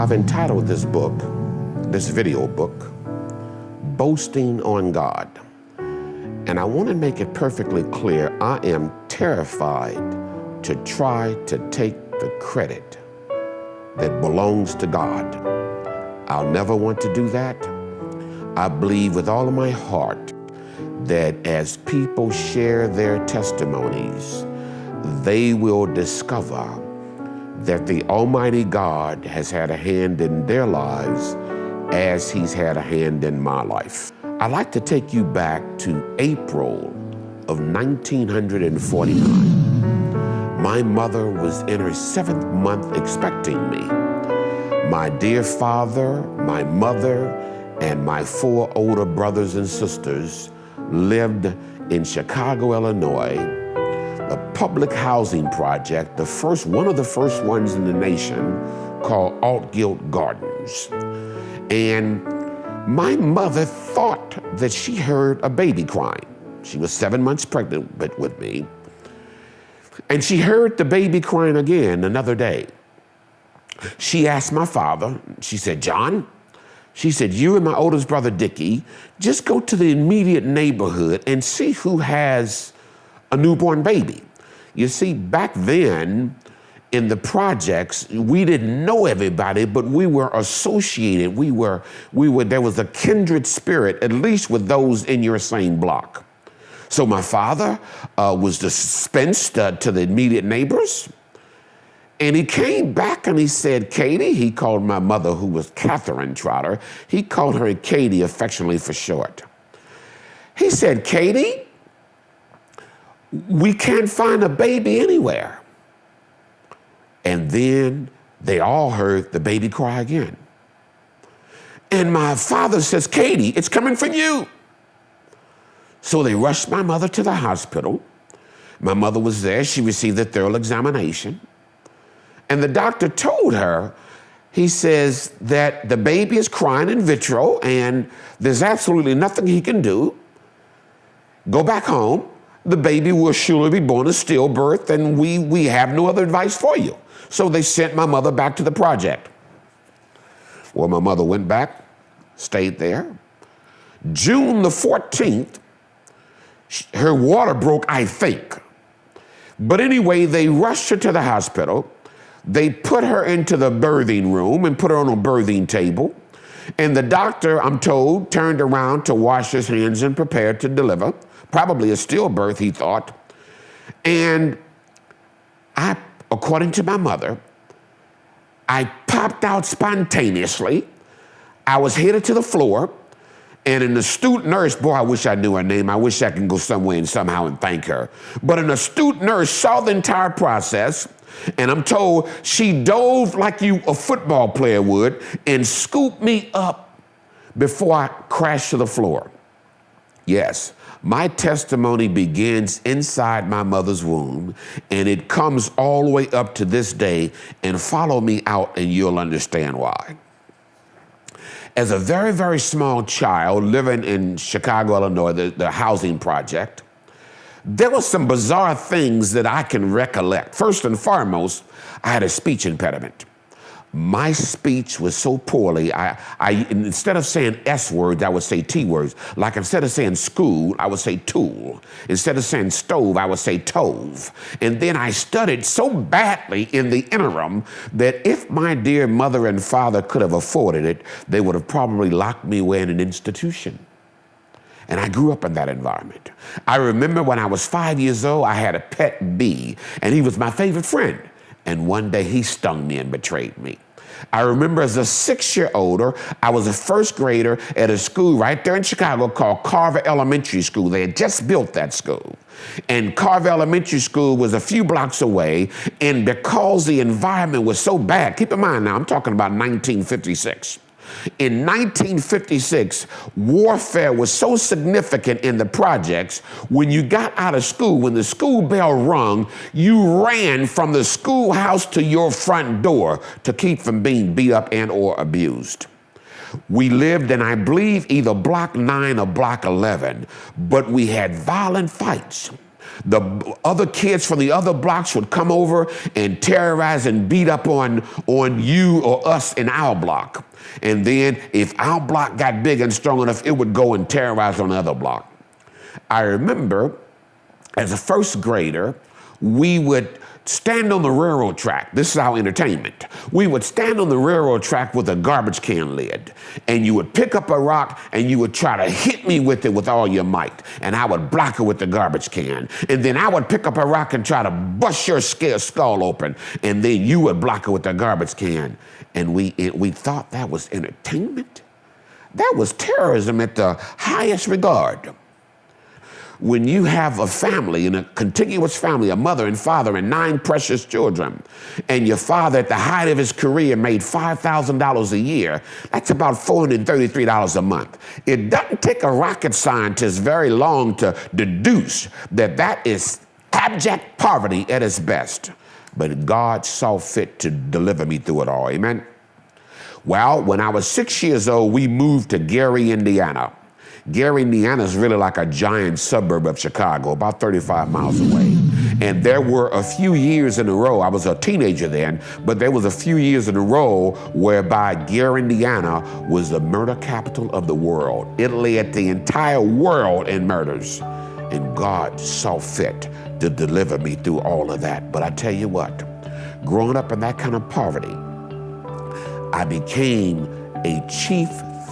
I've entitled this book, this video book, Boasting on God. And I want to make it perfectly clear, I am terrified to try to take the credit that belongs to God. I'll never want to do that. I believe with all of my heart that as people share their testimonies, they will discover that the Almighty God has had a hand in their lives as He's had a hand in my life. I'd like to take you back to April of 1949. My mother was in her 7th month expecting me. My dear father, my mother, and my 4 older brothers and sisters lived in Chicago, Illinois, a public housing project, one of the first ones in the nation, called Altgeld Gardens. And my mother thought that she heard a baby crying. She was 7 months pregnant with me. And she heard the baby crying again another day. She asked my father, she said, "John," she said, "you and my oldest brother, Dickie, just go to the immediate neighborhood and see who has a newborn baby." You see, back then in the projects, we didn't know everybody, but we were associated. There was a kindred spirit, at least with those in your same block. So my father was dispensed to the immediate neighbors. And he came back and he said, "Katie," he called my mother, who was Catherine Trotter, he called her Katie affectionately for short. He said, "Katie, we can't find a baby anywhere." And then they all heard the baby cry again. And my father says, "Katie, it's coming from you." So they rushed my mother to the hospital. My mother was there. She received a thorough examination. And the doctor told her, he says that the baby is crying in vitro and there's absolutely nothing he can do. Go back home. The baby will surely be born a stillbirth and we have no other advice for you. So they sent my mother back to the project. Well, my mother went back, stayed there. June the 14th, her water broke, I think. But anyway, they rushed her to the hospital. They put her into the birthing room and put her on a birthing table. And the doctor, I'm told, turned around to wash his hands and prepared to deliver. Probably a stillbirth, he thought. And I, according to my mother, I popped out spontaneously. I was headed to the floor. And an astute nurse, boy, I wish I knew her name. I wish I could go somewhere and somehow and thank her. But an astute nurse saw the entire process. And I'm told she dove like a football player would and scooped me up before I crashed to the floor. Yes, my testimony begins inside my mother's womb, and it comes all the way up to this day, and follow me out and you'll understand why. As a very, very small child living in Chicago, Illinois, the housing project, there were some bizarre things that I can recollect. First and foremost, I had a speech impediment. My speech was so poorly, I instead of saying S words, I would say T words. Like instead of saying school, I would say tool. Instead of saying stove, I would say tove. And then I studied so badly in the interim that if my dear mother and father could have afforded it, they would have probably locked me away in an institution. And I grew up in that environment. I remember when I was 5 years old, I had a pet bee, and he was my favorite friend. And one day he stung me and betrayed me. I remember as a 6-year-old, I was a first grader at a school right there in Chicago called Carver Elementary School. They had just built that school. And Carver Elementary School was a few blocks away. And because the environment was so bad, keep in mind now, I'm talking about 1956. In 1956, warfare was so significant in the projects, when you got out of school, when the school bell rung, you ran from the schoolhouse to your front door to keep from being beat up and or abused. We lived in, I believe, either Block 9 or Block 11, but we had violent fights. The other kids from the other blocks would come over and terrorize and beat up on you or us in our block. And then if our block got big and strong enough, it would go and terrorize on the other block. I remember as a first grader, we would stand on the railroad track. This is our entertainment. We would stand on the railroad track with a garbage can lid, and you would pick up a rock and you would try to hit me with it with all your might, and I would block it with the garbage can. And then I would pick up a rock and try to bust your skull open, and then you would block it with the garbage can. And we thought that was entertainment. That was terrorism at the highest regard. When you have a family, in a contiguous family, a mother and father and 9 precious children, and your father at the height of his career made $5,000 a year, that's about $433 a month. It doesn't take a rocket scientist very long to deduce that that is abject poverty at its best. But God saw fit to deliver me through it all, amen? Well, when I was 6 years old, we moved to Gary, Indiana. Gary, Indiana is really like a giant suburb of Chicago, about 35 miles away. And there were a few years in a row, I was a teenager then, but there was a few years in a row whereby Gary, Indiana was the murder capital of the world. It led the entire world in murders. And God saw fit to deliver me through all of that. But I tell you what, growing up in that kind of poverty, I became a chief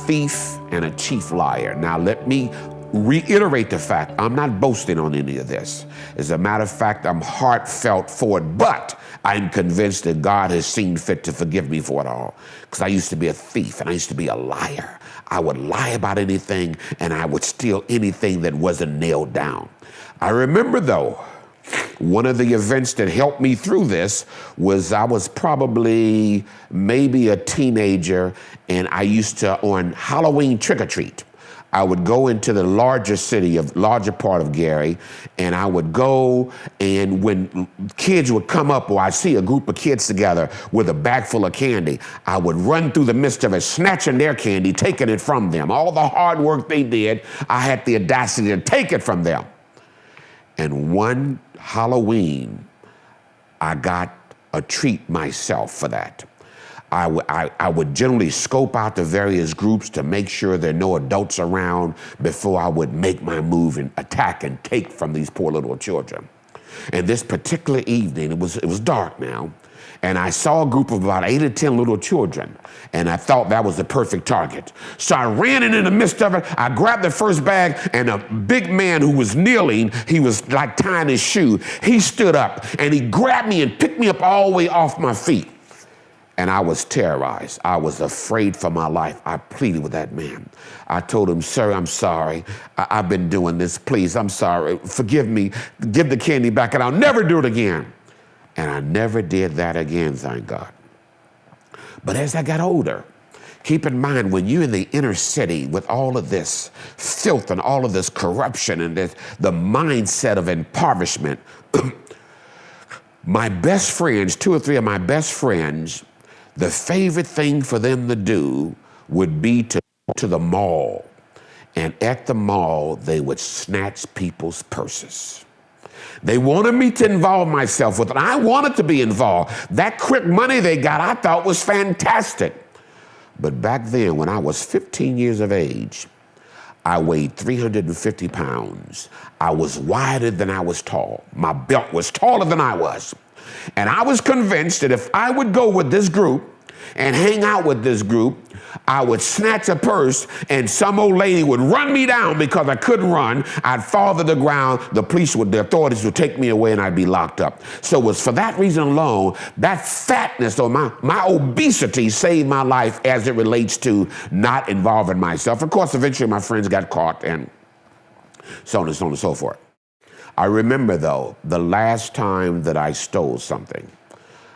thief and a chief liar. Now let me reiterate the fact, I'm not boasting on any of this. As a matter of fact, I'm heartfelt for it, but I'm convinced that God has seen fit to forgive me for it all. Because I used to be a thief and I used to be a liar. I would lie about anything and I would steal anything that wasn't nailed down. I remember though, one of the events that helped me through this was I was probably maybe a teenager, and I used to, on Halloween trick-or-treat, I would go into the larger part of Gary, and I would go, and when kids would come up, or I see a group of kids together with a bag full of candy, I would run through the midst of it, snatching their candy, taking it from them. All the hard work they did, I had the audacity to take it from them. And one Halloween, I got a treat myself for that. I would generally scope out the various groups to make sure there are no adults around before I would make my move and attack and take from these poor little children. And this particular evening, it was dark now, and I saw a group of about 8 or 10 little children, and I thought that was the perfect target. So I ran in the midst of it, I grabbed the first bag, and a big man who was kneeling, he was like tying his shoe, he stood up, and he grabbed me and picked me up all the way off my feet. And I was terrorized. I was afraid for my life. I pleaded with that man. I told him, sir, I'm sorry. I've been doing this. Please, I'm sorry. Forgive me. Give the candy back, and I'll never do it again. And I never did that again, thank God. But as I got older, keep in mind, when you're in the inner city with all of this filth and all of this corruption and the mindset of impoverishment, my best friends, 2 or 3 of my best friends, the favorite thing for them to do would be to go to the mall. And at the mall, they would snatch people's purses. They wanted me to involve myself with it. I wanted to be involved. That quick money they got, I thought was fantastic. But back then, when I was 15 years of age, I weighed 350 pounds. I was wider than I was tall. My belt was taller than I was. And I was convinced that if I would go with this group and hang out with this group, I would snatch a purse and some old lady would run me down because I couldn't run. I'd fall to the ground. The authorities would take me away and I'd be locked up. So it was for that reason alone, that fatness or my obesity saved my life as it relates to not involving myself. Of course, eventually my friends got caught and so on and so on and so forth. I remember, though, the last time that I stole something.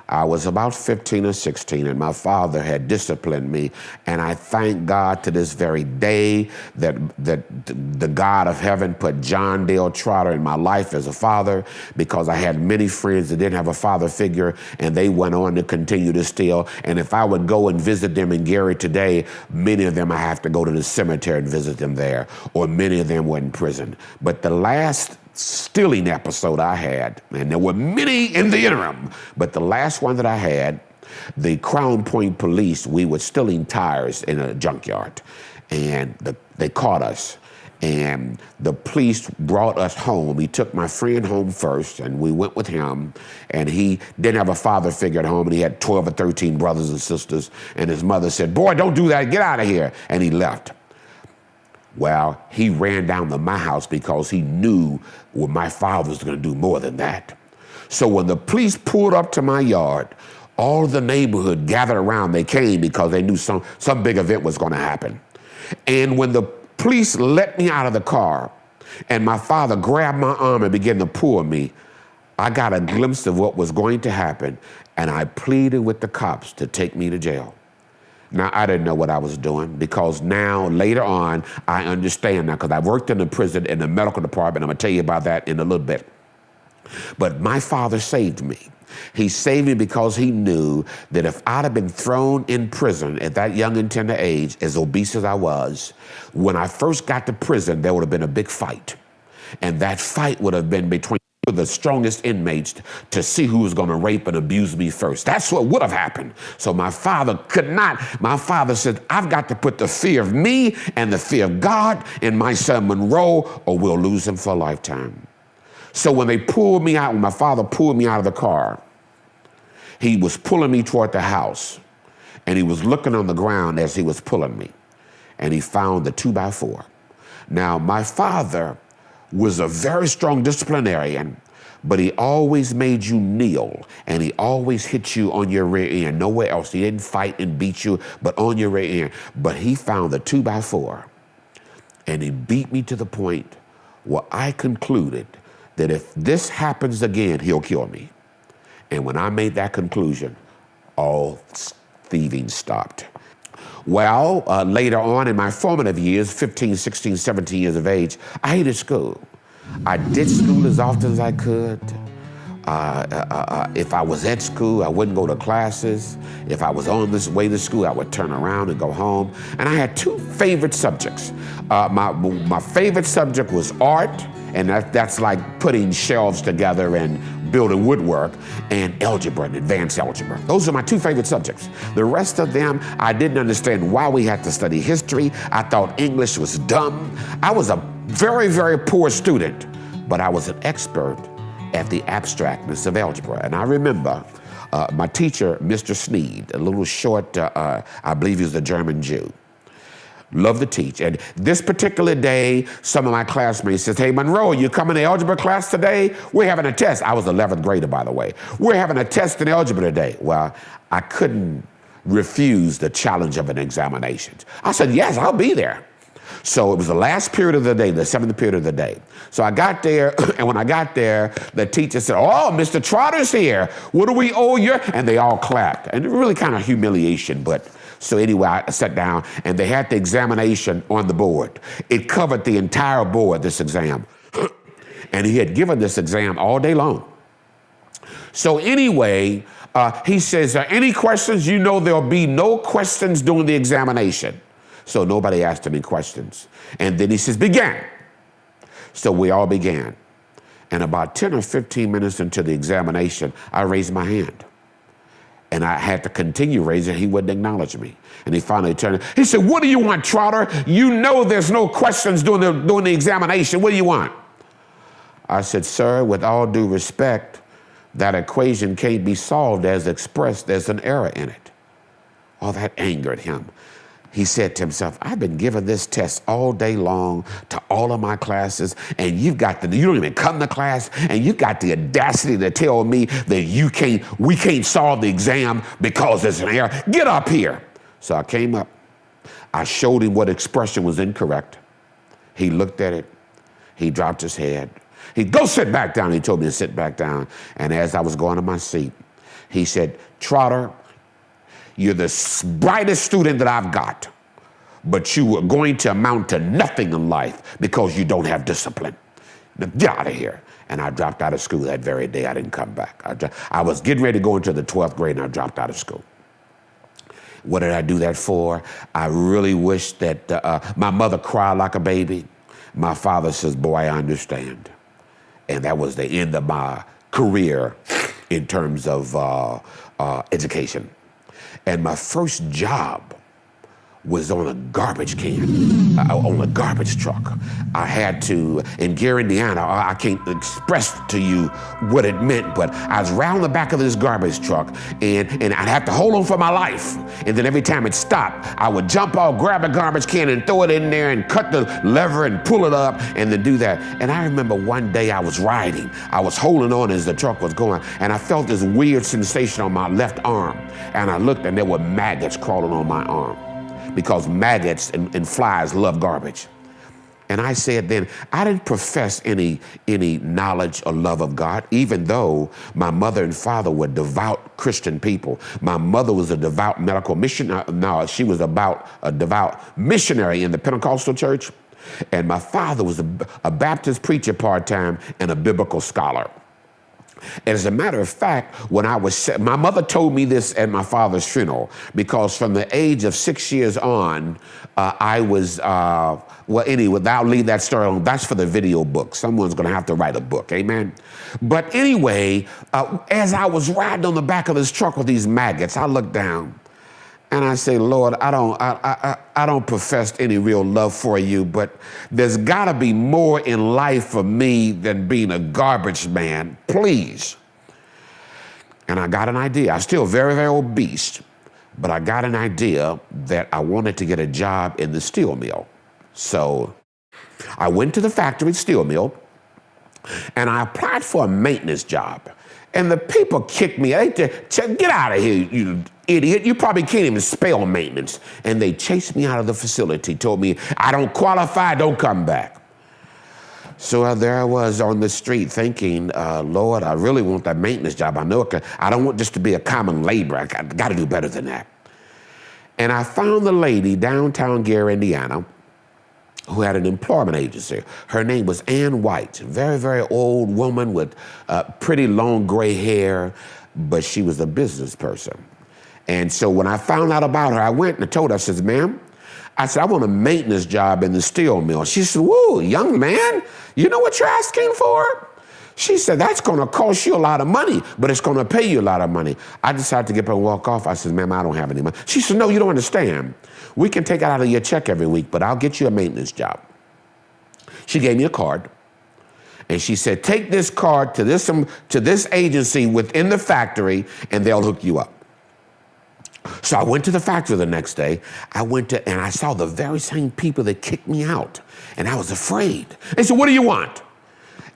I was about 15 or 16, and my father had disciplined me, and I thank God to this very day that the God of heaven put John Dale Trotter in my life as a father, because I had many friends that didn't have a father figure, and they went on to continue to steal. And if I would go and visit them in Gary today, many of them I have to go to the cemetery and visit them there, or many of them were in prison. But the last stealing episode I had, and there were many in the interim, but the last one that I had, the Crown Point police, we were stealing tires in a junkyard, and they caught us. And the police brought us home. He took my friend home first, and we went with him. And he didn't have a father figure at home, and he had 12 or 13 brothers and sisters. And his mother said, "Boy, don't do that. Get out of here." And he left. Well, he ran down to my house because he knew my father was going to do more than that. So when the police pulled up to my yard, all the neighborhood gathered around. They came because they knew some big event was going to happen. And when the police let me out of the car and my father grabbed my arm and began to pull me, I got a glimpse of what was going to happen, and I pleaded with the cops to take me to jail. Now, I didn't know what I was doing, because now, later on, I understand now, because I worked in the prison in the medical department. I'm going to tell you about that in a little bit. But my father saved me. He saved me because he knew that if I'd have been thrown in prison at that young and tender age, as obese as I was, when I first got to prison, there would have been a big fight. And that fight would have been between the strongest inmates to see who was going to rape and abuse me first. That's what would have happened. So my father could not. My father said, "I've got to put the fear of me and the fear of God in my son Monroe, or we'll lose him for a lifetime." So when they pulled me out, when my father pulled me out of the car, he was pulling me toward the house, and he was looking on the ground as he was pulling me, and he found the 2x4. Now, my father was a very strong disciplinarian, but he always made you kneel, and he always hit you on your rear end, nowhere else. He didn't fight and beat you, but on your rear end. But he found the 2x4, and he beat me to the point where I concluded that if this happens again, he'll kill me. And when I made that conclusion, all thieving stopped. Well, later on in my formative years, 15, 16, 17 years of age, I hated school. I did school as often as I could. If I was at school, I wouldn't go to classes. If I was on this way to school, I would turn around and go home. And I had two favorite subjects. My favorite subject was art, and that's like putting shelves together and building woodwork, and algebra and advanced algebra. Those are my two favorite subjects. The rest of them, I didn't understand why we had to study history. I thought English was dumb. I was a very, very poor student, but I was an expert at the abstractness of algebra. And I remember my teacher, Mr. Sneed, a little short, I believe he was a German Jew. Loved to teach. And this particular day, some of my classmates said, "Hey, Monroe, you coming to algebra class today? We're having a test." I was 11th grader, by the way. "We're having a test in algebra today." Well, I couldn't refuse the challenge of an examination. I said, "Yes, I'll be there." So it was the last period of the day, the 7th period of the day. So I got there, and when I got there, the teacher said, "Oh, Mr. Trotter's here. What do we owe you?" And they all clapped. And it really kind of humiliation, but so anyway, I sat down, and they had the examination on the board. It covered the entire board, this exam. And he had given this exam all day long. So anyway, he says, "Any questions?" You know there'll be no questions during the examination. So nobody asked any questions. And then he says, "Begin." So we all began. And about 10 or 15 minutes into the examination, I raised my hand. And I had to continue raising. He wouldn't acknowledge me. And he finally turned. He said, "What do you want, Trotter? You know there's no questions during the examination. What do you want?" I said, "Sir, with all due respect, that equation can't be solved as expressed. There's an error in it." Oh, that angered him. He said to himself, "I've been giving this test all day long to all of my classes, and you don't even come to class, and you've got the audacity to tell me that we can't solve the exam because there's an error. Get up here." So I came up. I showed him what expression was incorrect. He looked at it. He dropped his head. He'd go sit back down. He told me to sit back down. And as I was going to my seat, he said, "Trotter, you're the brightest student that I've got, but you are going to amount to nothing in life because you don't have discipline. Now, get out of here." And I dropped out of school that very day. I didn't come back. I was getting ready to go into the 12th grade, and I dropped out of school. What did I do that for? I really wish that my mother cried like a baby. My father says, "Boy, I understand." And that was the end of my career in terms of education. And my first job was on a garbage can, on a garbage truck. I had to, in Gary, Indiana, I can't express to you what it meant, but I was round the back of this garbage truck, and I'd have to hold on for my life. And then every time it stopped, I would jump off, grab a garbage can and throw it in there and cut the lever and pull it up and then do that. And I remember one day I was riding, I was holding on as the truck was going, and I felt this weird sensation on my left arm. And I looked and there were maggots crawling on my arm, because maggots and flies love garbage. And I said then, I didn't profess any knowledge or love of God, even though my mother and father were devout Christian people. My mother was a devout medical missionary. No, she was a devout missionary in the Pentecostal church. And my father was a Baptist preacher part-time and a biblical scholar. As a matter of fact, when I was, my mother told me this at my father's funeral, because from the age of 6 years on, I was, well, anyway, I'll leave that story alone. That's for the video book. Someone's going to have to write a book, amen? But anyway, as I was riding on the back of this truck with these maggots, I looked down and I say, Lord, I don't profess any real love for you, but there's got to be more in life for me than being a garbage man, please. And I got an idea. I'm still very, very obese, but I got an idea that I wanted to get a job in the steel mill. So I went to the factory steel mill and I applied for a maintenance job. And the people kicked me. They said, get out of here, you idiot. You probably can't even spell maintenance. And they chased me out of the facility, told me, I don't qualify, don't come back. So there I was on the street thinking, Lord, I really want that maintenance job. I know I don't want just to be a common laborer. I got to do better than that. And I found the lady downtown Gary, Indiana, who had an employment agency. Her name was Ann White, very, very old woman with pretty long gray hair, but she was a business person. And so when I found out about her, I went and I told her, I said, ma'am, I said, I want a maintenance job in the steel mill. She said, whoa, young man, you know what you're asking for? She said, that's going to cost you a lot of money, but it's going to pay you a lot of money. I decided to get up and walk off. I said, ma'am, I don't have any money. She said, no, you don't understand. We can take it out of your check every week, but I'll get you a maintenance job. She gave me a card, and she said, take this card to this agency within the factory, and they'll hook you up. So I went to the factory the next day. And I saw the very same people that kicked me out, and I was afraid. They said, what do you want?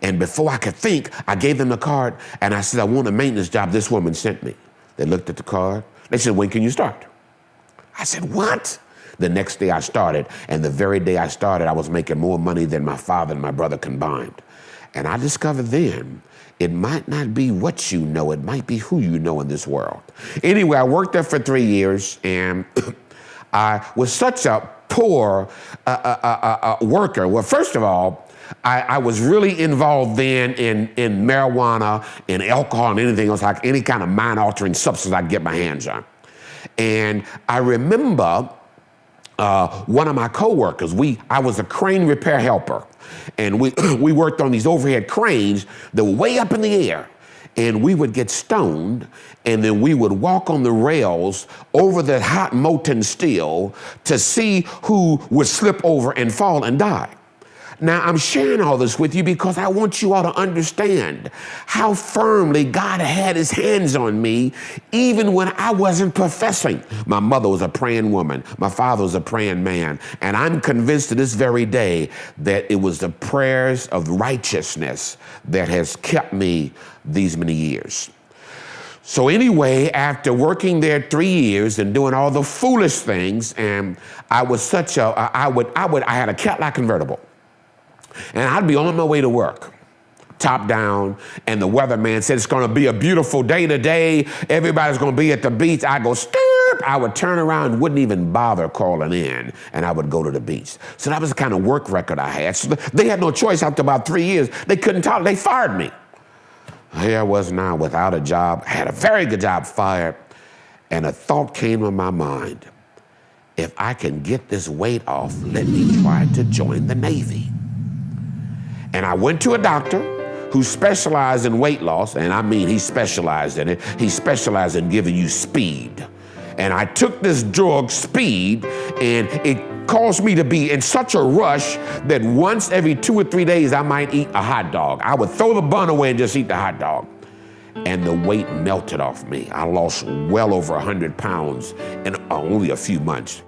And before I could think, I gave them the card, and I said, I want a maintenance job this woman sent me. They looked at the card. They said, when can you start? I said, what? The next day I started, and the very day I started, I was making more money than my father and my brother combined. And I discovered then, it might not be what you know, it might be who you know in this world. Anyway, I worked there for 3 years, and I was such a poor worker. Well, first of all, I was really involved then in marijuana and alcohol and anything else, like any kind of mind-altering substance I could get my hands on. And I remember one of my coworkers, I was a crane repair helper, and we worked on these overhead cranes that were way up in the air, and we would get stoned, and then we would walk on the rails over the hot molten steel to see who would slip over and fall and die. Now, I'm sharing all this with you because I want you all to understand how firmly God had his hands on me, even when I wasn't professing. My mother was a praying woman. My father was a praying man. And I'm convinced to this very day that it was the prayers of righteousness that has kept me these many years. So anyway, after working there 3 years and doing all the foolish things, and I was I had a Cadillac convertible. And I'd be on my way to work, top down, and the weatherman said, it's going to be a beautiful day today. Everybody's going to be at the beach. I go, stirp. I would turn around and wouldn't even bother calling in, and I would go to the beach. So that was the kind of work record I had. So they had no choice after about 3 years. They couldn't tolerate. They fired me. Here I was now without a job. I had a very good job, fired. And a thought came in my mind. If I can get this weight off, let me try to join the Navy. And I went to a doctor who specialized in weight loss, and I mean he specialized in it. He specialized in giving you speed. And I took this drug, speed, and it caused me to be in such a rush that once every 2 or 3 days I might eat a hot dog. I would throw the bun away and just eat the hot dog. And the weight melted off me. I lost well over 100 pounds in only a few months.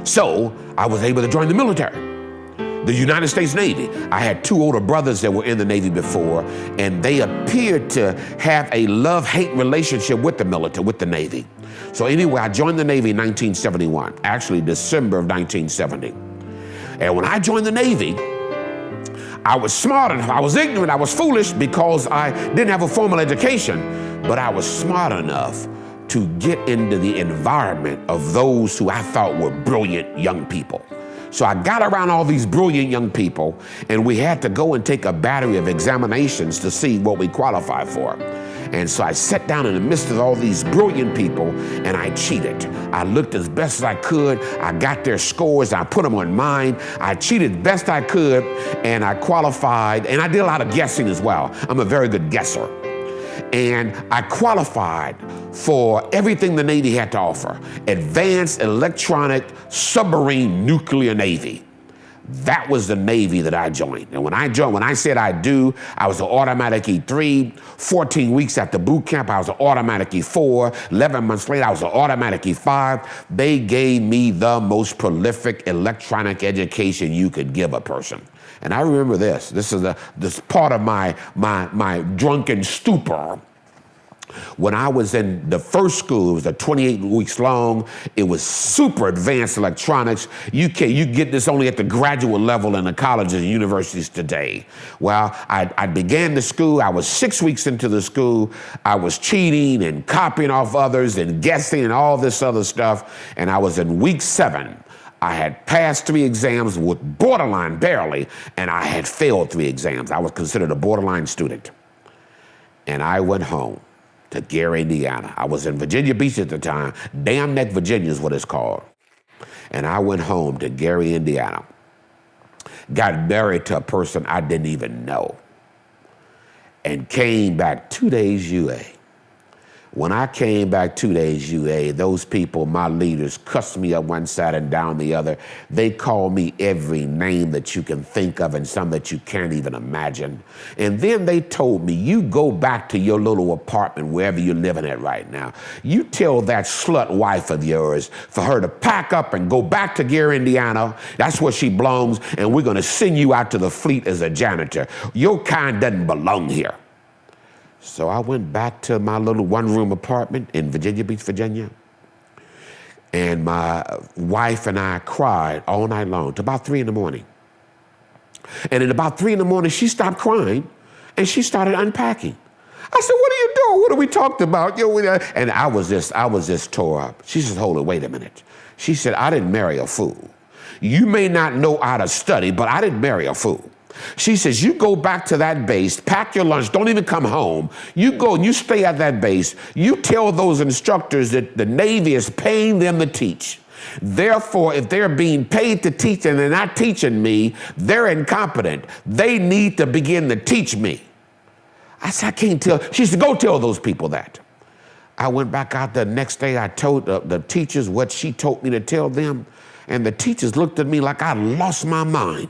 So I was able to join the military, the United States Navy. I had 2 older brothers that were in the Navy before, and they appeared to have a love-hate relationship with the military, with the Navy. So anyway, I joined the Navy in 1971, actually December of 1970. And when I joined the Navy, I was smart enough, I was ignorant, I was foolish because I didn't have a formal education, but I was smart enough to get into the environment of those who I thought were brilliant young people. So I got around all these brilliant young people, and we had to go and take a battery of examinations to see what we qualified for. And so I sat down in the midst of all these brilliant people, and I cheated. I looked as best as I could. I got their scores. I put them on mine. I cheated best I could, and I qualified. And I did a lot of guessing as well. I'm a very good guesser. And I qualified for everything the Navy had to offer. Advanced Electronic Submarine Nuclear Navy. That was the Navy that I joined. And when I said I do, I was an automatic E3. 14 weeks after boot camp, I was an automatic E4. 11 months later, I was an automatic E5. They gave me the most prolific electronic education you could give a person. And I remember this. This is this part of my drunken stupor. When I was in the first school, it was 28 weeks long. It was super advanced electronics. You get this only at the graduate level in the colleges and universities today. Well, I began the school. I was 6 weeks into the school. I was cheating and copying off others and guessing and all this other stuff. And I was in week 7. I had passed 3 exams with borderline barely, and I had failed 3 exams. I was considered a borderline student. And I went home to Gary, Indiana. I was in Virginia Beach at the time. Dam Neck, Virginia is what it's called. And I went home to Gary, Indiana. Got married to a person I didn't even know. And came back 2 days UA. When I came back 2 days UA, those people, my leaders, cussed me up one side and down the other. They called me every name that you can think of and some that you can't even imagine. And then they told me, you go back to your little apartment, wherever you're living at right now. You tell that slut wife of yours for her to pack up and go back to Gary, Indiana. That's where she belongs, and we're going to send you out to the fleet as a janitor. Your kind doesn't belong here. So I went back to my little 1-room apartment in Virginia Beach, Virginia. And my wife and I cried all night long to about 3 in the morning. And at about 3 in the morning, she stopped crying and she started unpacking. I said, what are you doing? What are we talking about? And I was just tore up. She said, hold it, wait a minute. She said, I didn't marry a fool. You may not know how to study, but I didn't marry a fool. She says, you go back to that base, pack your lunch, don't even come home. You go and you stay at that base. You tell those instructors that the Navy is paying them to teach. Therefore, if they're being paid to teach and they're not teaching me, they're incompetent. They need to begin to teach me. I said, I can't tell. She said, go tell those people that. I went back out the next day. I told the teachers what she told me to tell them. And the teachers looked at me like I lost my mind.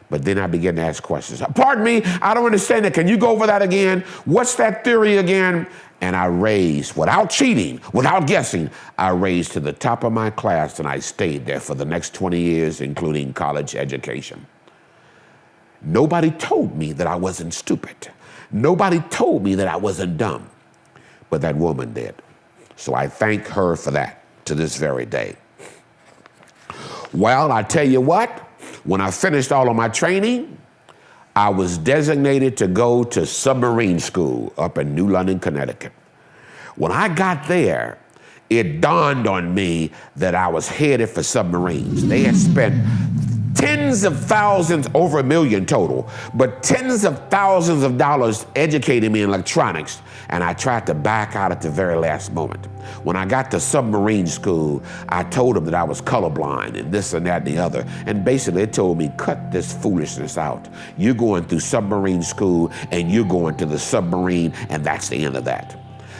But then I began to ask questions. Pardon me, I don't understand it. Can you go over that again? What's that theory again? And I raised, without cheating, without guessing, I raised to the top of my class, and I stayed there for the next 20 years, including college education. Nobody told me that I wasn't stupid. Nobody told me that I wasn't dumb. But that woman did. So I thank her for that to this very day. Well, I tell you what, when I finished all of my training, I was designated to go to submarine school up in New London, Connecticut. When I got there, it dawned on me that I was headed for submarines. They had spent tens of thousands, over $1 million total, but tens of thousands of dollars educating me in electronics, and I tried to back out at the very last moment. When I got to submarine school, I told them that I was colorblind and this and that and the other, and basically they told me, cut this foolishness out. You're going through submarine school and you're going to the submarine, and that's the end of that.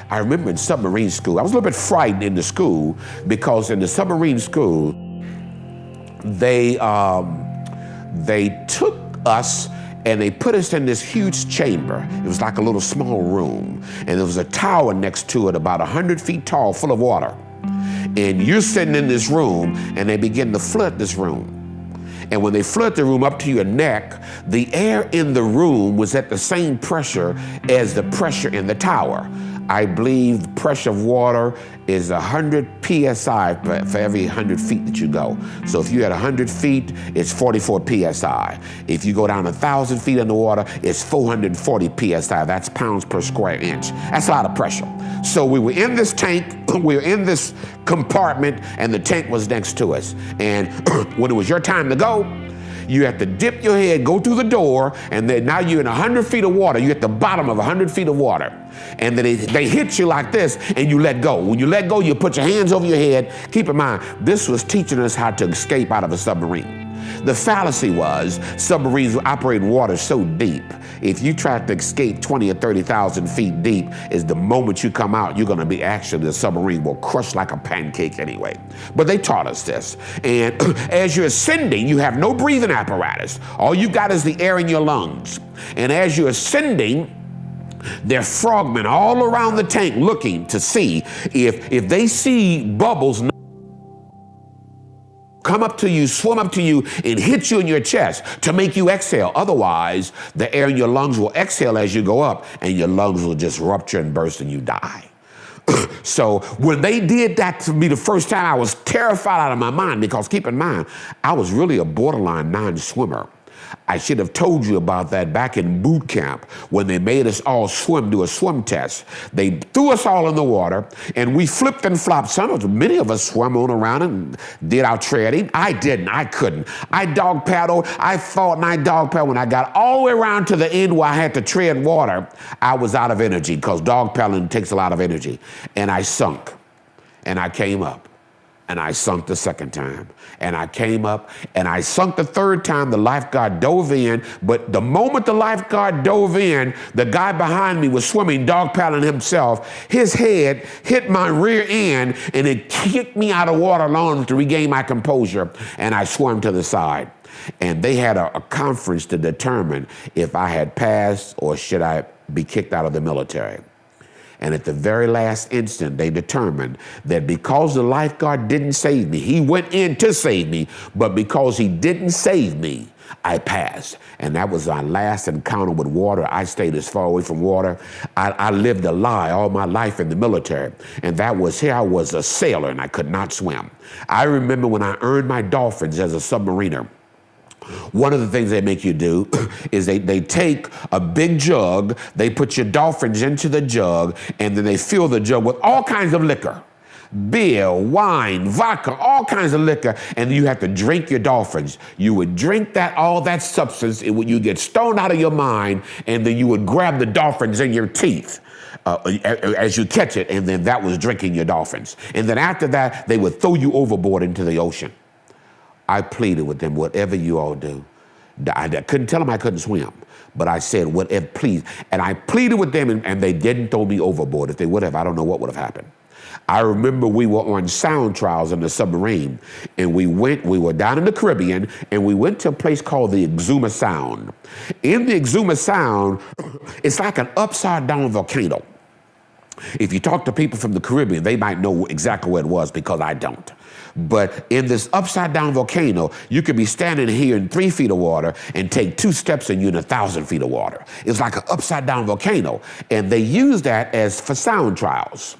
I remember in submarine school, I was a little bit frightened in the school because in the submarine school, they took us and they put us in this huge chamber. It was like a little small room, and there was a tower next to it about 100 feet tall, full of water. And you're sitting in this room, and they begin to flood this room. And when they flood the room up to your neck, the air in the room was at the same pressure as the pressure in the tower. I believe the pressure of water is 100 PSI for every 100 feet that you go. So if you're at 100 feet, it's 44 PSI. If you go down 1,000 feet in the water, it's 440 PSI. That's pounds per square inch. That's a lot of pressure. So we were in this tank, we were in this compartment, and the tank was next to us. And when it was your time to go, you have to dip your head, go through the door, and then now you're in 100 feet of water. You're at the bottom of 100 feet of water. And then they hit you like this, and you let go. When you let go, you put your hands over your head. Keep in mind, this was teaching us how to escape out of a submarine. The fallacy was submarines operate in water so deep. If you try to escape 20 or 30,000 feet deep, is the moment you come out, you're going to be actually, the submarine will crush like a pancake anyway. But they taught us this. And as you're ascending, you have no breathing apparatus. All you got is the air in your lungs. And as you're ascending, there are frogmen all around the tank looking to see if they see bubbles come up to you, swim up to you, and hit you in your chest to make you exhale. Otherwise, the air in your lungs will exhale as you go up, and your lungs will just rupture and burst, and you die. So when they did that to me the first time, I was terrified out of my mind, because keep in mind, I was really a borderline non-swimmer. I should have told you about that back in boot camp when they made us all do a swim test. They threw us all in the water, and we flipped and flopped. Many of us swam on around and did our treading. I didn't. I couldn't. I dog paddled. I fought and I dog paddled. When I got all the way around to the end where I had to tread water, I was out of energy, because dog paddling takes a lot of energy. And I sunk, and I came up. And I sunk the second time. And I came up, and I sunk the third time. The lifeguard dove in, but the moment the lifeguard dove in, the guy behind me was swimming, dog paddling himself. His head hit my rear end, and it kicked me out of water long to regain my composure, and I swam to the side. And they had a conference to determine if I had passed or should I be kicked out of the military. And at the very last instant, they determined that because the lifeguard didn't save me, he went in to save me, but because he didn't save me, I passed. And that was my last encounter with water. I stayed as far away from water. I lived a lie all my life in the military. And that was, here I was a sailor, and I could not swim. I remember when I earned my dolphins as a submariner. One of the things they make you do is they take a big jug, they put your dolphins into the jug, and then they fill the jug with all kinds of liquor. Beer, wine, vodka, all kinds of liquor, and you have to drink your dolphins. You would drink all that substance, you get stoned out of your mind, and then you would grab the dolphins in your teeth. As you catch it, and then that was drinking your dolphins. And then after that, they would throw you overboard into the ocean. I pleaded with them, whatever you all do. I couldn't tell them I couldn't swim, but I said, whatever, please. And I pleaded with them, and they didn't throw me overboard. If they would have, I don't know what would have happened. I remember we were on sound trials in the submarine, and we were down in the Caribbean, and we went to a place called the Exuma Sound. In the Exuma Sound, it's like an upside-down volcano. If you talk to people from the Caribbean, they might know exactly where it was, because I don't. But in this upside-down volcano, you could be standing here in 3 feet of water and take 2 steps and you're in 1,000 feet of water. It's like an upside-down volcano. And they use that for sound trials.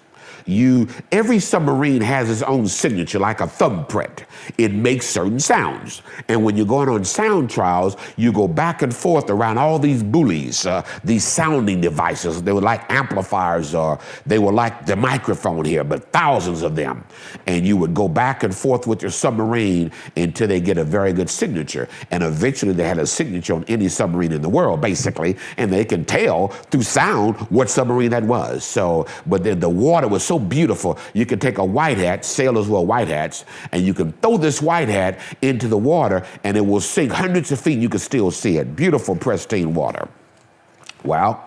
Every submarine has its own signature, like a thumbprint. It makes certain sounds. And when you're going on sound trials, you go back and forth around all these buoys, these sounding devices. They were like amplifiers, or they were like the microphone here, but thousands of them. And you would go back and forth with your submarine until they get a very good signature. And eventually they had a signature on any submarine in the world, basically, and they can tell through sound what submarine that was. So, but the water was so beautiful, you could take a white hat, sailors wear white hats, and you can throw this white hat into the water and it will sink hundreds of feet and you can still see it. Beautiful, pristine water. Well,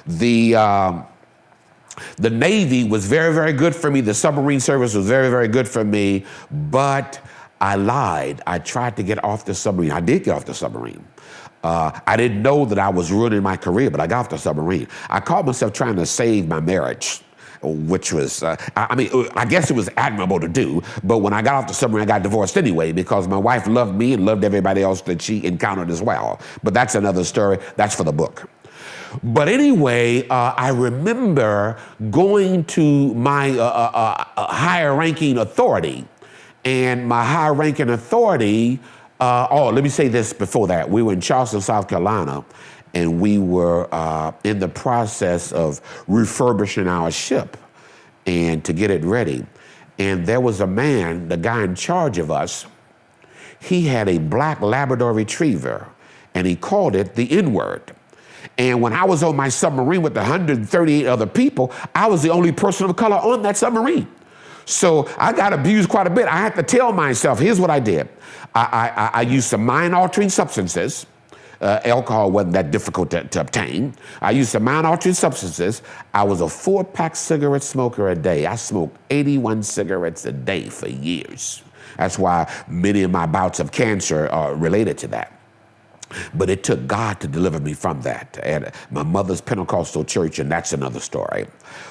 the Navy was very, very good for me. The submarine service was very, very good for me, but I lied. I tried to get off the submarine. I did get off the submarine. I didn't know that I was ruining my career, but I got off the submarine. I caught myself trying to save my marriage, which was, I guess it was admirable to do, but when I got off the submarine, I got divorced anyway because my wife loved me and loved everybody else that she encountered as well. But that's another story. That's for the book. But anyway, I remember going to my higher ranking authority, and my higher ranking authority, let me say this before that. We were in Charleston, South Carolina, and we were in the process of refurbishing our ship and to get it ready. And there was a man, the guy in charge of us, he had a black Labrador Retriever, and he called it the N-word. And when I was on my submarine with 138 other people, I was the only person of color on that submarine. So I got abused quite a bit. I had to tell myself, here's what I did. I used some mind-altering substances. Alcohol wasn't that difficult to obtain. I used some mind-altering substances. I was a 4-pack cigarette smoker a day. I smoked 81 cigarettes a day for years. That's why many of my bouts of cancer are related to that. But it took God to deliver me from that. And my mother's Pentecostal church, and that's another story.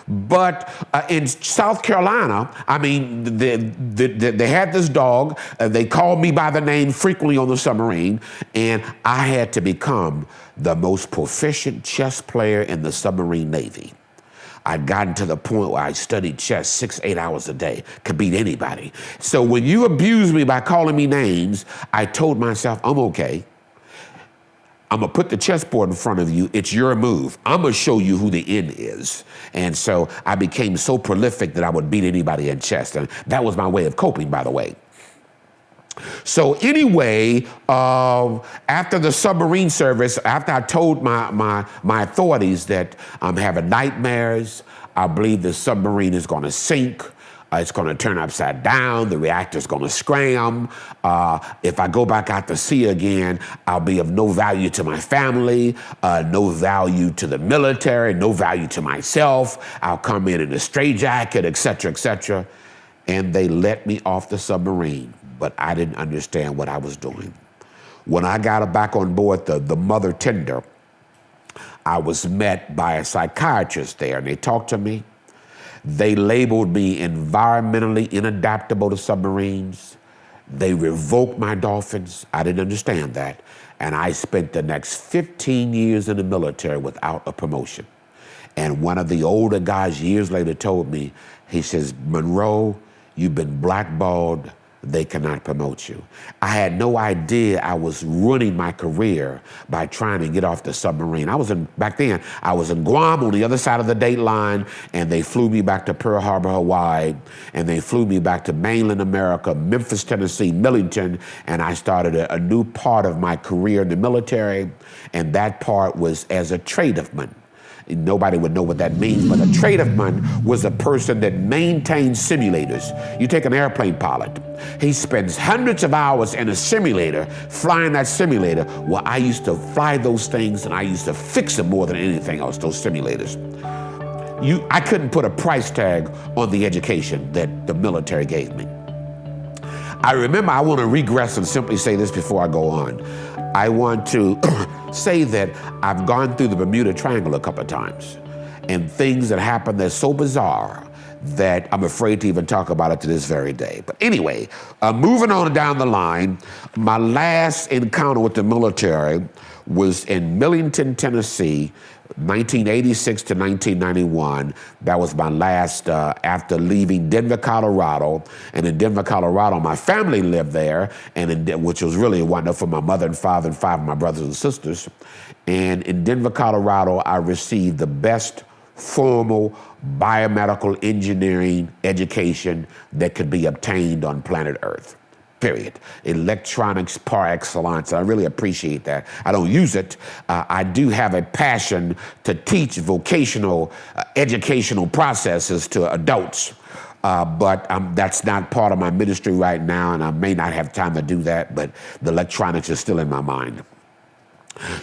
But in South Carolina, I mean, they had this dog. They called me by the name frequently on the submarine, and I had to become the most proficient chess player in the submarine Navy. I'd gotten to the point where I studied chess 6-8 hours a day, could beat anybody. So when you abused me by calling me names, I told myself, I'm okay. I'm going to put the chessboard in front of you. It's your move. I'm going to show you who the N is. And so I became so prolific that I would beat anybody in chess. And that was my way of coping, by the way. So anyway, after the submarine service, after I told my authorities that I'm having nightmares, I believe the submarine is going to sink. It's going to turn upside down. The reactor's going to scram. If I go back out to sea again, I'll be of no value to my family, no value to the military, no value to myself. I'll come in a straitjacket, et cetera, et cetera. And they let me off the submarine, but I didn't understand what I was doing. When I got back on board the mother tender, I was met by a psychiatrist there, and they talked to me. They labeled me environmentally inadaptable to submarines. They revoked my dolphins. I didn't understand that. And I spent the next 15 years in the military without a promotion. And one of the older guys years later told me, he says, Monroe, you've been blackballed. They cannot promote you. I had no idea I was ruining my career by trying to get off the submarine. Back then, I was in Guam on the other side of the date line, and they flew me back to Pearl Harbor, Hawaii, and they flew me back to mainland America, Memphis, Tennessee, Millington, and I started a new part of my career in the military, and that part was as a tradesman. Nobody would know what that means, but a tradesman was a person that maintained simulators. You take an airplane pilot. He spends hundreds of hours in a simulator, flying that simulator. Well, I used to fly those things, and I used to fix them more than anything else, those simulators. I couldn't put a price tag on the education that the military gave me. I remember, I want to regress and simply say this before I go on. I want to say that I've gone through the Bermuda Triangle a couple of times, and things that happen that's so bizarre that I'm afraid to even talk about it to this very day. But anyway, moving on down the line, my last encounter with the military was in Millington, Tennessee, 1986 to 1991. That was my last after leaving Denver, Colorado. And in Denver, Colorado, my family lived there, which was really wonderful. My mother and father and 5 of my brothers and sisters. And in Denver, Colorado, I received the best formal biomedical engineering education that could be obtained on planet Earth. Period. Electronics par excellence. I really appreciate that. I don't use it. I do have a passion to teach vocational educational processes to adults. But that's not part of my ministry right now, and I may not have time to do that, but the electronics is still in my mind.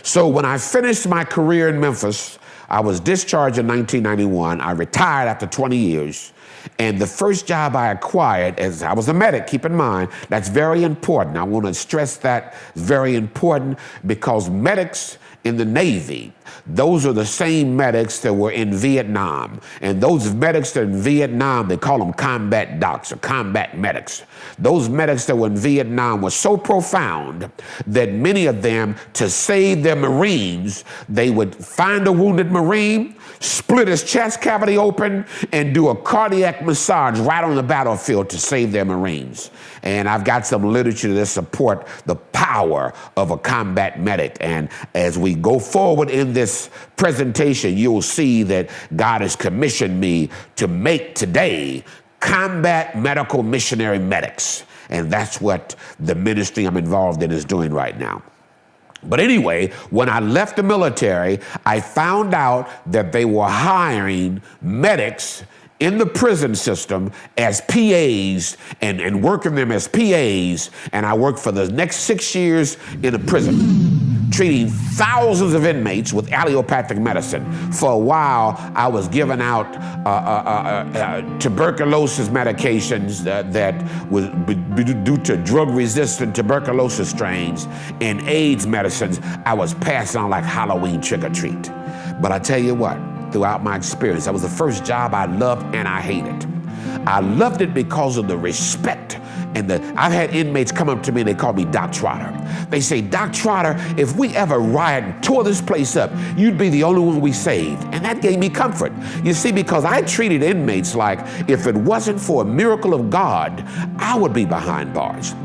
So when I finished my career in Memphis, I was discharged in 1991. I retired after 20 years. And the first job I acquired, as I was a medic, keep in mind, that's very important. I want to stress that it's very important because medics in the Navy, those are the same medics that were in Vietnam. And those medics that are in Vietnam, they call them combat docs or combat medics. Those medics that were in Vietnam were so profound that many of them, to save their Marines, they would find a wounded Marine, split his chest cavity open, and do a cardiac massage right on the battlefield to save their Marines. And I've got some literature that support the power of a combat medic. And as we go forward in this presentation, you'll see that God has commissioned me to make today combat medical missionary medics. And that's what the ministry I'm involved in is doing right now. But anyway, when I left the military, I found out that they were hiring medics in the prison system as PAs and working them as PAs. And I worked for the next 6 years in a prison, treating thousands of inmates with allopathic medicine. For a while, I was giving out tuberculosis medications that was due to drug-resistant tuberculosis strains, and AIDS medicines I was passing on like Halloween trick-or-treat. But I tell you what, throughout my experience, that was the first job I loved and I hated. I loved it because of the respect. And I've had inmates come up to me and they call me Doc Trotter. They say, Doc Trotter, if we ever riot and tore this place up, you'd be the only one we saved. And that gave me comfort. You see, because I treated inmates like if it wasn't for a miracle of God, I would be behind bars.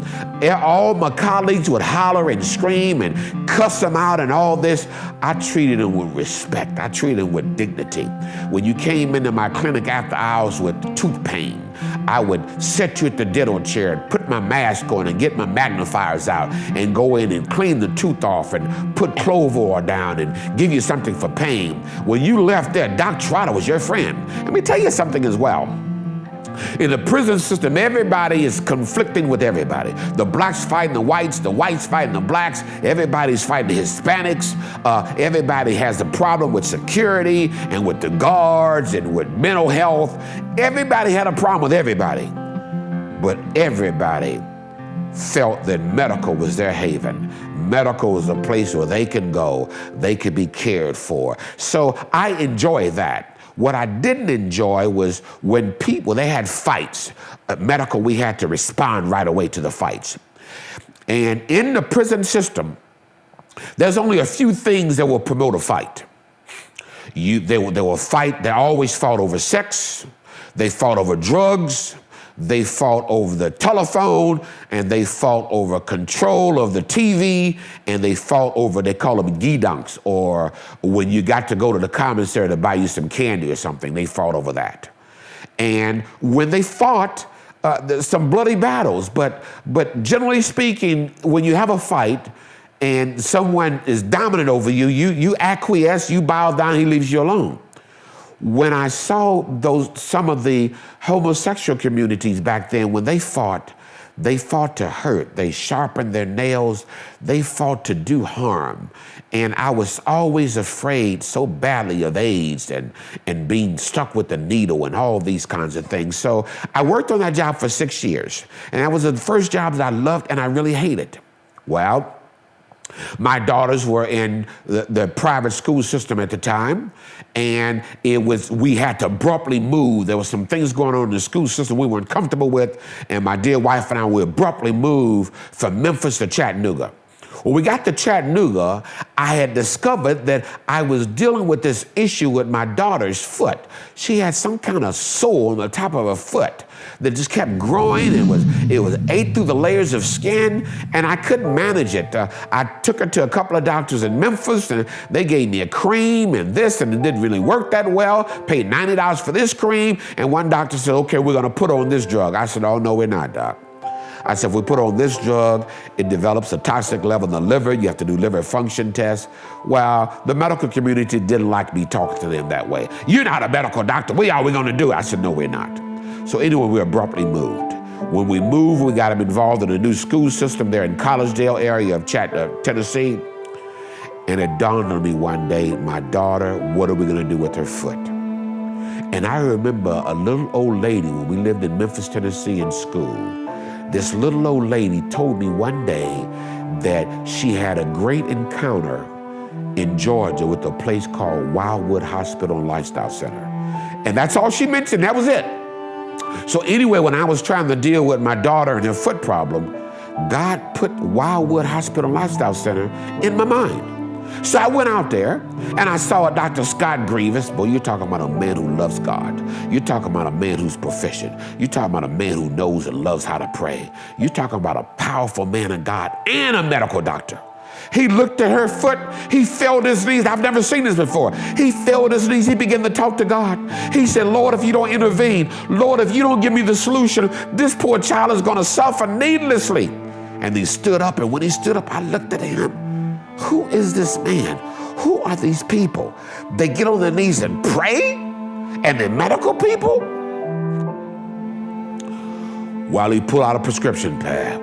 All my colleagues would holler and scream and cuss them out and all this. I treated them with respect. I treated them with dignity. When you came into my clinic after hours with tooth pain, I would set you at the dental chair and put my mask on and get my magnifiers out and go in and clean the tooth off and put clove oil down and give you something for pain. When you left there, Doc Trotter was your friend. Let me tell you something as well. In the prison system, everybody is conflicting with everybody. The blacks fighting the whites fighting the blacks, everybody's fighting the Hispanics. Everybody has a problem with security and with the guards and with mental health. Everybody had a problem with everybody. But everybody felt that medical was their haven. Medical was a place where they can go, they could be cared for. So I enjoy that. What I didn't enjoy was when they had fights. At medical, we had to respond right away to the fights. And in the prison system, there's only a few things that will promote a fight. They always fought over sex, they fought over drugs, they fought over the telephone, and they fought over control of the TV, and they fought over, they call them gidunks, or when you got to go to the commissary to buy you some candy or something, they fought over that. And when they fought, there's some bloody battles, but generally speaking, when you have a fight and someone is dominant over you, you acquiesce, you bow down, he leaves you alone. When I saw some of the homosexual communities back then, when they fought to hurt. They sharpened their nails. They fought to do harm. And I was always afraid so badly of AIDS and being stuck with the needle and all these kinds of things. So I worked on that job for 6 years. And that was the first job that I loved and I really hated. Well, My daughters were in the private school system at the time, and we had to abruptly move. There were some things going on in the school system we weren't comfortable with, and my dear wife and I, we abruptly moved from Memphis to Chattanooga. When we got to Chattanooga, I had discovered that I was dealing with this issue with my daughter's foot. She had some kind of sore on the top of her foot that just kept growing. It was ate through the layers of skin, and I couldn't manage it. I took her to a couple of doctors in Memphis, and they gave me a cream and this, and it didn't really work that well. Paid $90 for this cream, and one doctor said, okay, we're gonna put on this drug. I said, oh, no, we're not, doc. I said, if we put on this drug, it develops a toxic level in the liver. You have to do liver function tests. Well, the medical community didn't like me talking to them that way. You're not a medical doctor. What are we going to do? I said, no, we're not. So anyway, we abruptly moved. When we moved, we got them involved in a new school system there in Collegedale area of Tennessee. And it dawned on me one day, my daughter, what are we going to do with her foot? And I remember a little old lady when we lived in Memphis, Tennessee in school. This little old lady told me one day that she had a great encounter in Georgia with a place called Wildwood Hospital and Lifestyle Center. And that's all she mentioned, that was it. So anyway, when I was trying to deal with my daughter and her foot problem, God put Wildwood Hospital and Lifestyle Center in my mind. So I went out there and I saw Dr. Scott Grievous. Boy, you're talking about a man who loves God. You're talking about a man who's proficient. You're talking about a man who knows and loves how to pray. You're talking about a powerful man of God and a medical doctor. He looked at her foot. He fell to his knees. I've never seen this before. He fell to his knees. He began to talk to God. He said, Lord, if you don't intervene, Lord, if you don't give me the solution, this poor child is going to suffer needlessly. And he stood up, and when he stood up, I looked at him. Who is this man? Who are these people? They get on their knees and pray? And they're medical people? While he pulled out a prescription pad,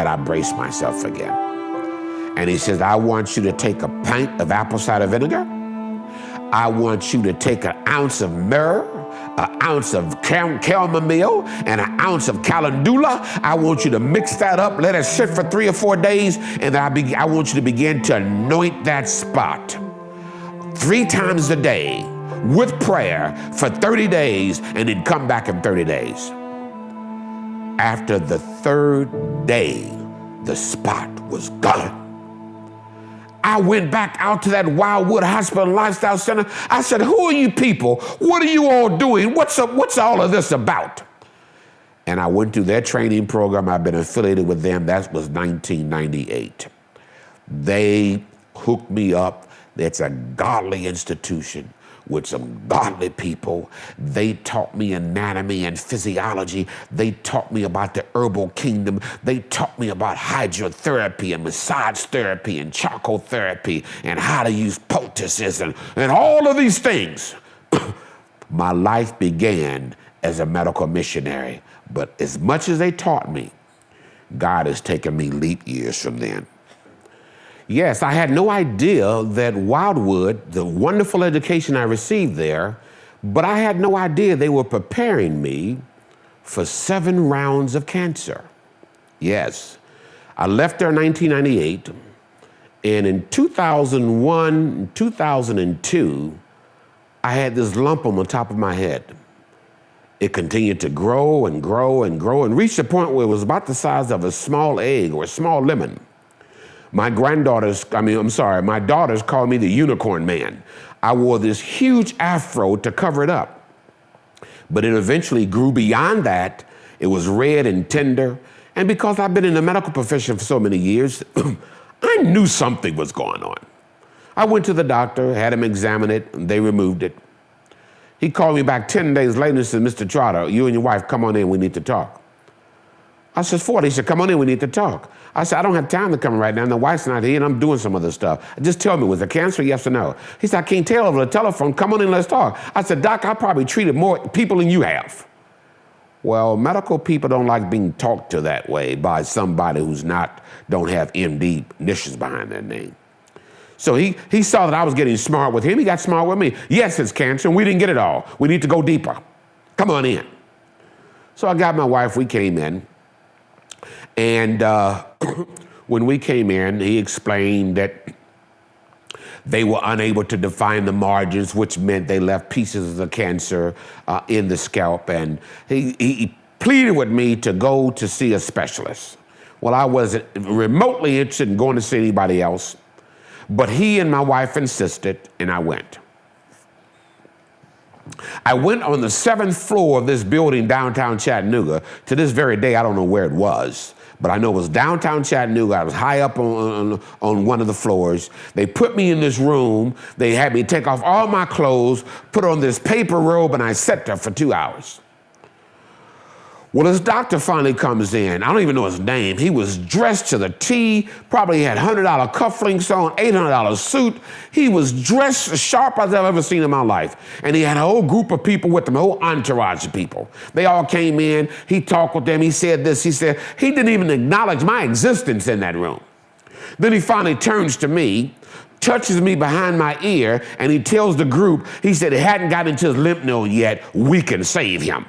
I braced myself again. And he says, I want you to take a pint of apple cider vinegar. I want you to take an ounce of myrrh, an ounce of chamomile, and an ounce of calendula. I want you to mix that up, let it sit for 3 or 4 days, and then I want you to begin to anoint that spot 3 times a day with prayer for 30 days, and then come back in 30 days. After the 3rd day, the spot was gone. I went back out to that Wildwood Hospital and Lifestyle Center. I said, who are you people? What are you all doing? What's all of this about? And I went through their training program. I've been affiliated with them. That was 1998. They hooked me up. It's a godly institution with some godly people. They taught me anatomy and physiology. They taught me about the herbal kingdom. They taught me about hydrotherapy and massage therapy and charcoal therapy and how to use poultices and all of these things. My life began as a medical missionary, but as much as they taught me, God has taken me leap years from then. Yes, I had no idea that Wildwood, the wonderful education I received there, but I had no idea they were preparing me for 7 rounds of cancer. Yes, I left there in 1998, and in 2001, 2002, I had this lump on the top of my head. It continued to grow and grow and grow and reached a point where it was about the size of a small egg or a small lemon. My daughters called me the unicorn man. I wore this huge afro to cover it up. But it eventually grew beyond that. It was red and tender. And because I've been in the medical profession for so many years, I knew something was going on. I went to the doctor, had him examine it, and they removed it. He called me back 10 days later and said, Mr. Trotter, you and your wife, come on in, we need to talk. I said, Ford. He said, come on in, we need to talk. I said, I don't have time to come right now. The wife's not here, and I'm doing some other stuff. Just tell me, was it cancer, yes or no? He said, I can't tell over the telephone. Come on in, let's talk. I said, Doc, I probably treated more people than you have. Well, medical people don't like being talked to that way by somebody who's don't have MD initials behind their name. So he saw that I was getting smart with him. He got smart with me. Yes, it's cancer, and we didn't get it all. We need to go deeper. Come on in. So I got my wife, we came in. And when we came in, he explained that they were unable to define the margins, which meant they left pieces of the cancer in the scalp. And he pleaded with me to go to see a specialist. Well, I wasn't remotely interested in going to see anybody else, but he and my wife insisted, and I went. I went on the 7th floor of this building downtown Chattanooga. To this very day, I don't know where it was, but I know it was downtown Chattanooga. I was high up on one of the floors. They put me in this room. They had me take off all my clothes, put on this paper robe, and I sat there for 2 hours. Well, this doctor finally comes in. I don't even know his name. He was dressed to the T, probably had $100 cufflinks on, $800 suit. He was dressed as sharp as I've ever seen in my life. And he had a whole group of people with him, a whole entourage of people. They all came in. He talked with them. He said this. He said, he didn't even acknowledge my existence in that room. Then he finally turns to me, touches me behind my ear, and he tells the group, he said, it hadn't gotten into his lymph node yet. We can save him.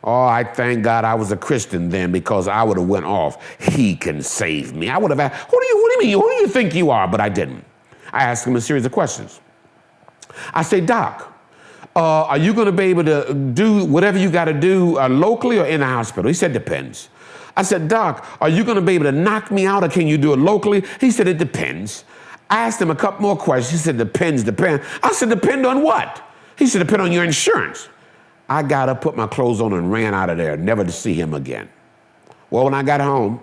Oh, I thank God I was a Christian then, because I would have went off. He can save me. I would have asked, what do you mean? Who do you think you are? But I didn't. I asked him a series of questions. I said, Doc, are you going to be able to do whatever you got to do locally or in the hospital? He said, depends. I said, Doc, are you going to be able to knock me out, or can you do it locally? He said, it depends. I asked him a couple more questions. He said, depends. I said, depend on what? He said, depend on your insurance. I got up, put my clothes on, and ran out of there, never to see him again. Well, when I got home,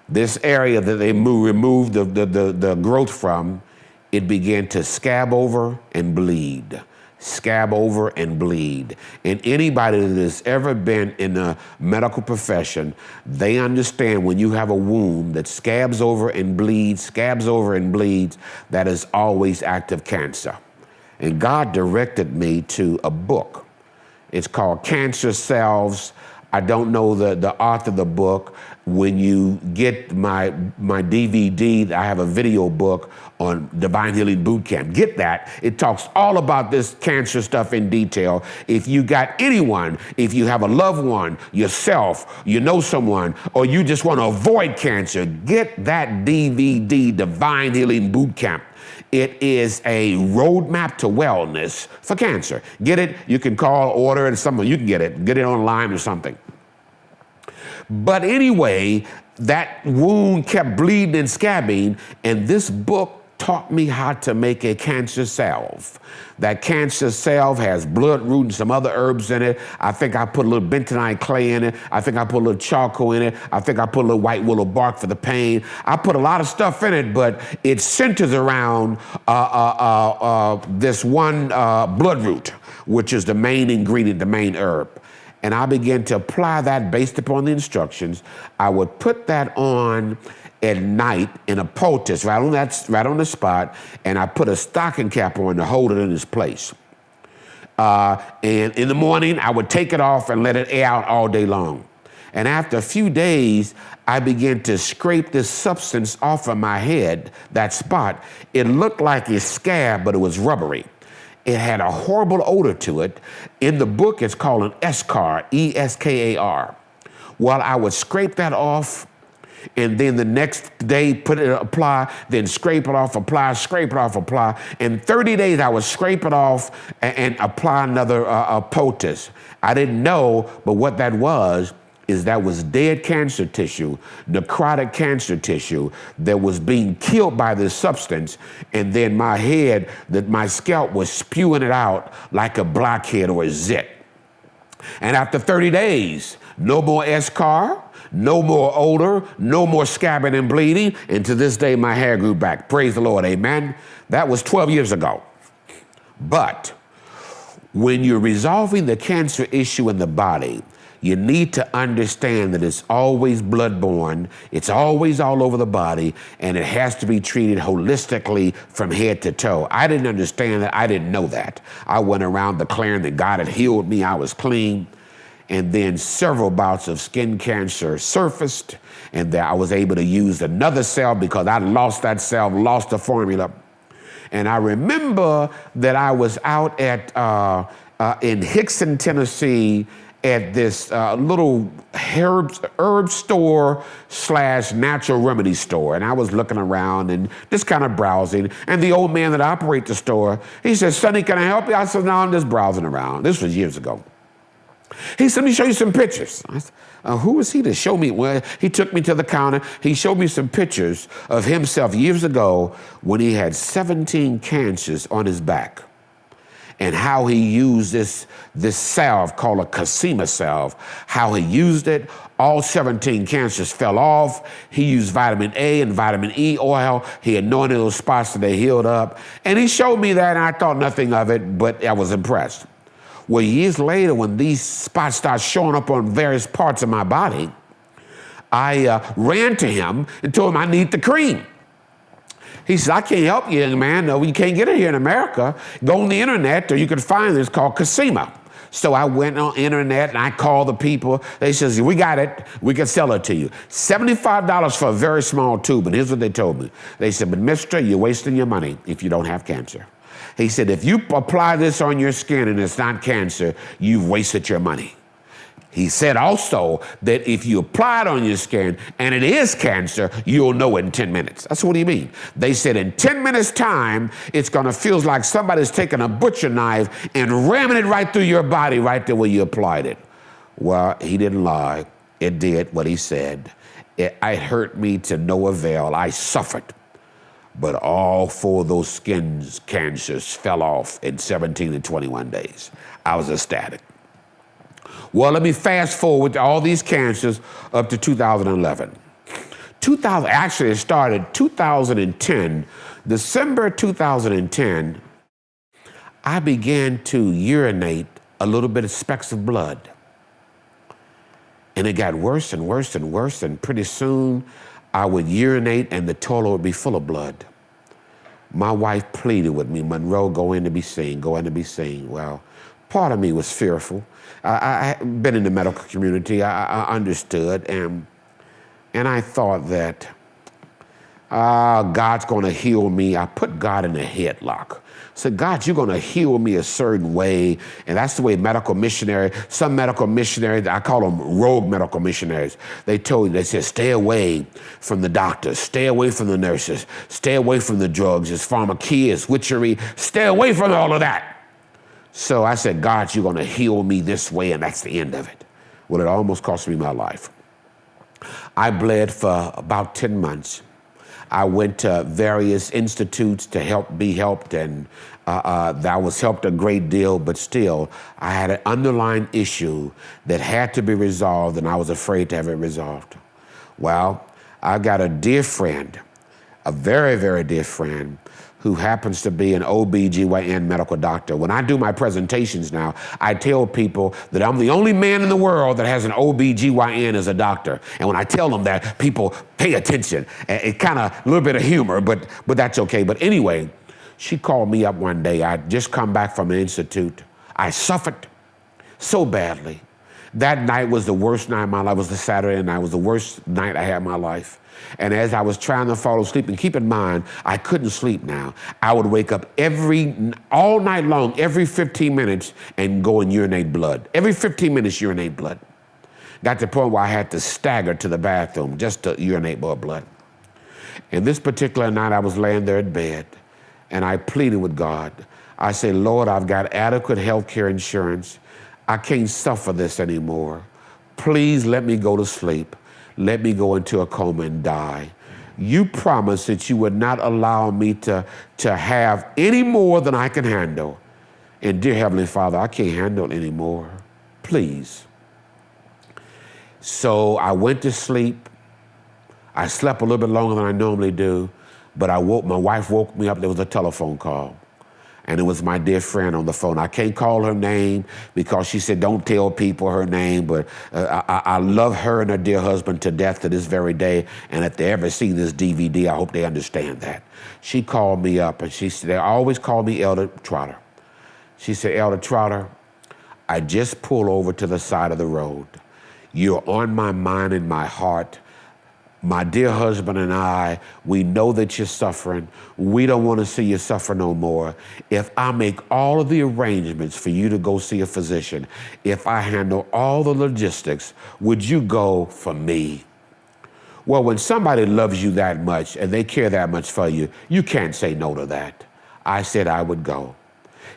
this area that they removed the growth from, it began to scab over and bleed. Scab over and bleed. And anybody that has ever been in the medical profession, they understand when you have a wound that scabs over and bleeds, that is always active cancer. And God directed me to a book. It's called Cancer Cells. I don't know the author of the book. When you get my DVD, I have a video book on Divine Healing Boot Camp. Get that. It talks all about this cancer stuff in detail. If you got anyone, if you have a loved one, yourself, you know someone, or you just want to avoid cancer, get that DVD, Divine Healing Boot Camp. It is a roadmap to wellness for cancer. Get it? You can call, order it, something. You can get it online or something. But anyway, that wound kept bleeding and scabbing, and this book taught me how to make a cancer salve. That cancer salve has bloodroot and some other herbs in it. I think I put a little bentonite clay in it. I think I put a little charcoal in it. I think I put a little white willow bark for the pain. I put a lot of stuff in it, but it centers around this one bloodroot, which is the main ingredient, the main herb. And I began to apply that based upon the instructions. I would put that on at night in a poultice right on the spot, and I put a stocking cap on to hold it in its place. And in the morning, I would take it off and let it air out all day long. And after a few days, I began to scrape this substance off of my head, that spot. It looked like a scab, but it was rubbery. It had a horrible odor to it. In the book, it's called an Eskar, E-S-K-A-R. Well, I would scrape that off, and then the next day apply, then scrape it off, apply, scrape it off, apply. In 30 days, I would scrape it off and apply another poultice. I didn't know, but what that was dead cancer tissue, necrotic cancer tissue that was being killed by this substance, and then my scalp was spewing it out like a blackhead or a zit. And after 30 days, no more Eskar, no more odor, no more scabbing and bleeding, and to this day, my hair grew back. Praise the Lord, amen? That was 12 years ago. But when you're resolving the cancer issue in the body, you need to understand that it's always bloodborne, it's always all over the body, and it has to be treated holistically from head to toe. I didn't understand that. I didn't know that. I went around declaring that God had healed me, I was clean, and then several bouts of skin cancer surfaced, and that I was able to use another cell because I lost that cell, lost the formula. And I remember that I was out in Hickson, Tennessee, at this little herb store / natural remedy store. And I was looking around and just kind of browsing. And the old man that operates the store, he said, "Sonny, can I help you?" I said, "No, I'm just browsing around." This was years ago. He said, "Let me show you some pictures." I said, who was he to show me? Well, he took me to the counter. He showed me some pictures of himself years ago when he had 17 cancers on his back, and how he used this salve called a Casima salve, how he used it. All 17 cancers fell off. He used vitamin A and vitamin E oil. He anointed those spots so they healed up. And he showed me that, and I thought nothing of it, but I was impressed. Well, years later, when these spots started showing up on various parts of my body, I ran to him and told him I need the cream. He said, "I can't help you, young man. No, you can't get it here in America. Go on the internet, or you can find this called Casima." So I went on the internet and I called the people. They said, "We got it. We can sell it to you. $75 for a very small tube." And here's what they told me. They said, "But mister, you're wasting your money if you don't have cancer." He said, "If you apply this on your skin and it's not cancer, you've wasted your money." He said also that if you apply it on your skin and it is cancer, you'll know it in 10 minutes. I said, "What do you mean?" They said, "In 10 minutes time, it's gonna feel like somebody's taking a butcher knife and ramming it right through your body right there where you applied it." Well, he didn't lie. It did what he said. It hurt me to no avail. I suffered. But all 4 of those skin cancers fell off in 17 and 21 days. I was ecstatic. Well, let me fast forward to all these cancers up to 2011. Actually, it started 2010. December 2010, I began to urinate a little bit of specks of blood. And it got worse and worse and worse, and pretty soon I would urinate and the toilet would be full of blood. My wife pleaded with me, "Monroe, go in to be seen, go in to be seen." Well, part of me was fearful. I've been in the medical community. I understood, and I thought that God's going to heal me. I put God in a headlock. I said, "God, you're going to heal me a certain way." And that's the way some medical missionaries, I call them rogue medical missionaries, they said, "Stay away from the doctors, stay away from the nurses, stay away from the drugs, it's pharmakeia, it's witchery, stay away from all of that." So I said, "God, you're going to heal me this way, and that's the end of it." Well, it almost cost me my life. I bled for about 10 months. I went to various institutes to be helped, and I was helped a great deal, but still, I had an underlying issue that had to be resolved, and I was afraid to have it resolved. Well, I got a dear friend, a very, very dear friend, who happens to be an OBGYN medical doctor. When I do my presentations now, I tell people that I'm the only man in the world that has an OBGYN as a doctor. And when I tell them that, people pay attention. It kind of a little bit of humor, but that's okay. But anyway, she called me up one day. I'd just come back from an institute. I suffered so badly. That night was the worst night of my life. It was the Saturday night. It was the worst night I had in my life. And as I was trying to fall asleep, and keep in mind, I couldn't sleep now. I would wake up all night long, every 15 minutes, and go and urinate blood. Every 15 minutes, urinate blood. Got to the point where I had to stagger to the bathroom just to urinate more blood. And this particular night, I was laying there in bed, and I pleaded with God. I said, "Lord, I've got adequate health care insurance. I can't suffer this anymore. Please let me go to sleep. Let me go into a coma and die. You promised that you would not allow me to have any more than I can handle. And dear Heavenly Father, I can't handle it anymore. Please." So I went to sleep. I slept a little bit longer than I normally do, but my wife woke me up. There was a telephone call. And it was my dear friend on the phone. I can't call her name because she said, "Don't tell people her name," but I love her and her dear husband to death to this very day. And if they ever see this DVD, I hope they understand that. She called me up, and she said, they always call me Elder Trotter. She said, "Elder Trotter, I just pulled over to the side of the road. You're on my mind and my heart My dear husband and I, we know that you're suffering. We don't want to see you suffer no more. If I make all of the arrangements for you to go see a physician, if I handle all the logistics, would you go for me? Well, when somebody loves you that much and they care that much for you, you can't say no to that. I said I would go.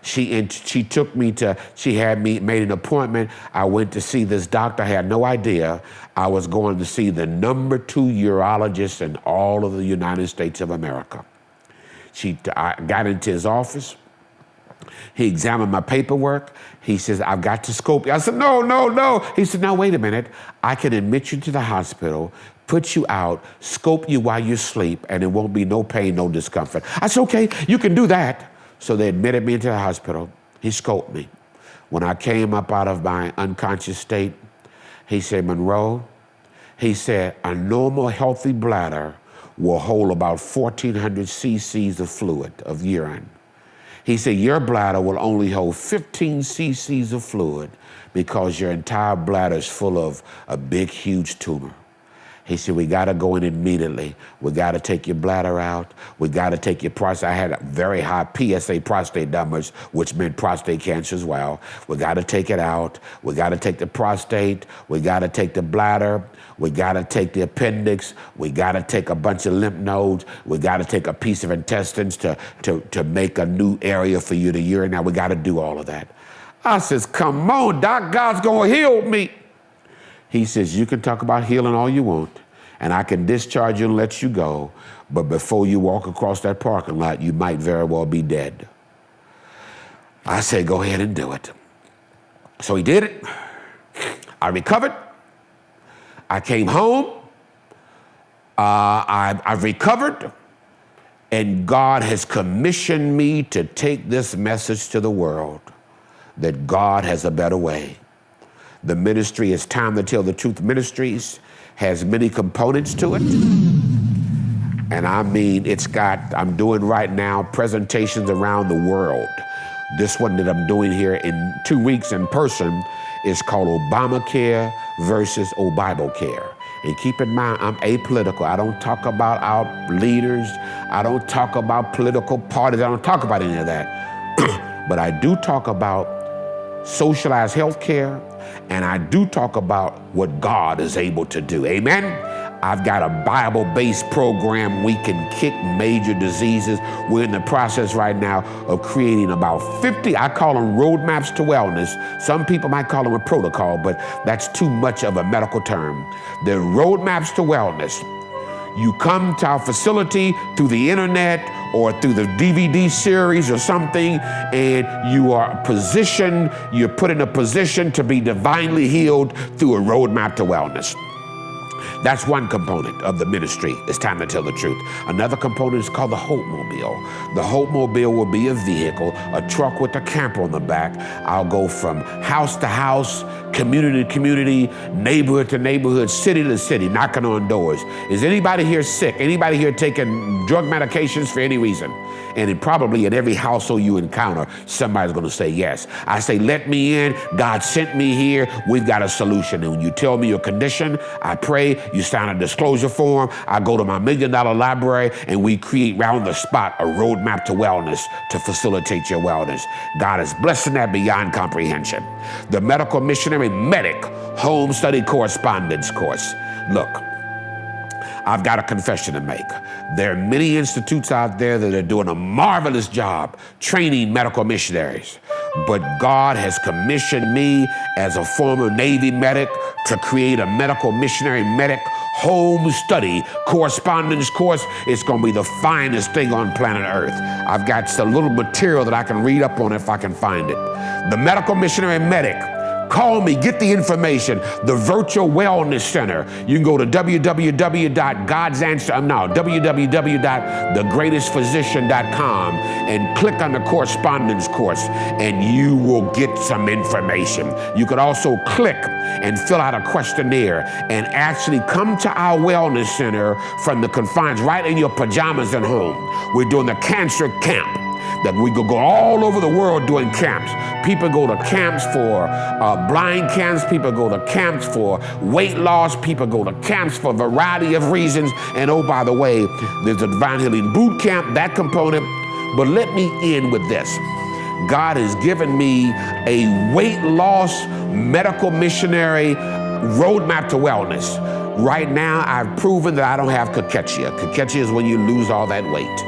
She took me she had me made an appointment. I went to see this doctor. I had no idea I was going to see the #2 urologist in all of the United States of America. I got into his office. He examined my paperwork. He says, I've got to scope you. I said, no. He said, now, wait a minute. I can admit you to the hospital, put you out, scope you while you sleep, and it won't be no pain, no discomfort. I said, okay, you can do that. So they admitted me into the hospital. He scoped me. When I came up out of my unconscious state, he said, Monroe, he said, a normal healthy bladder will hold about 1,400 cc's of fluid, of urine. He said, your bladder will only hold 15 cc's of fluid because your entire bladder is full of a big, huge tumor. He said, we got to go in immediately. We got to take your bladder out. We got to take your prostate. I had a very high PSA prostate numbers, which meant prostate cancer as well. We got to take it out. We got to take the prostate. We got to take the bladder. We got to take the appendix. We got to take a bunch of lymph nodes. We got to take a piece of intestines to make a new area for you to urinate. We got to do all of that. I says, come on, Doc, God's going to heal me. He says, you can talk about healing all you want, and I can discharge you and let you go, but before you walk across that parking lot, you might very well be dead. I said, go ahead and do it. So he did it. I recovered. I came home. I've recovered, and God has commissioned me to take this message to the world that God has a better way. The ministry is Time to Tell the Truth Ministries, has many components to it. And I mean, I'm doing right now presentations around the world. This one that I'm doing here in 2 weeks in person is called Obamacare versus Obiblecare. And keep in mind, I'm apolitical. I don't talk about our leaders. I don't talk about political parties. I don't talk about any of that. But I do talk about socialized health care, and I do talk about what God is able to do. Amen? I've got a Bible-based program. We can kick major diseases. We're in the process right now of creating about 50, I call them roadmaps to wellness. Some people might call them a protocol, but that's too much of a medical term. They're roadmaps to wellness. You come to our facility through the internet or through the DVD series or something, and you are positioned, you're put in a position to be divinely healed through a roadmap to wellness. That's one component of the ministry. It's Time to Tell the Truth. Another component is called the Hope Mobile. The Hope Mobile will be a vehicle, a truck with a camper on the back. I'll go from house to house, community to community, neighborhood to neighborhood, city to city, knocking on doors. Is anybody here sick? Anybody here taking drug medications for any reason? And probably in every household you encounter, somebody's going to say yes. I say, let me in. God sent me here. We've got a solution. And when you tell me your condition, I pray. You sign a disclosure form. I go to my $1 million library, and we create round the spot a roadmap to wellness to facilitate your wellness. God is blessing that beyond comprehension. The Medical Missionary Medic Home Study Correspondence course. Look, I've got a confession to make. There are many institutes out there that are doing a marvelous job training medical missionaries. But God has commissioned me as a former Navy medic to create a medical missionary medic home study correspondence course. It's going to be the finest thing on planet Earth. I've got a little material that I can read up on if I can find it. The Medical Missionary Medic. Call me, get the information. The Virtual Wellness Center. You can go to www.thegreatestphysician.com and click on the correspondence course, and you will get some information. You could also click and fill out a questionnaire and actually come to our wellness center from the confines, right in your pajamas at home. We're doing the cancer camp. That we could go all over the world doing camps. People go to camps for blind camps. People go to camps for weight loss. People go to camps for a variety of reasons. And oh, by the way, there's a Divine Healing Boot Camp, that component. But let me end with this. God has given me a weight loss medical missionary roadmap to wellness. Right now, I've proven that I don't have cachexia. Cachexia is when you lose all that weight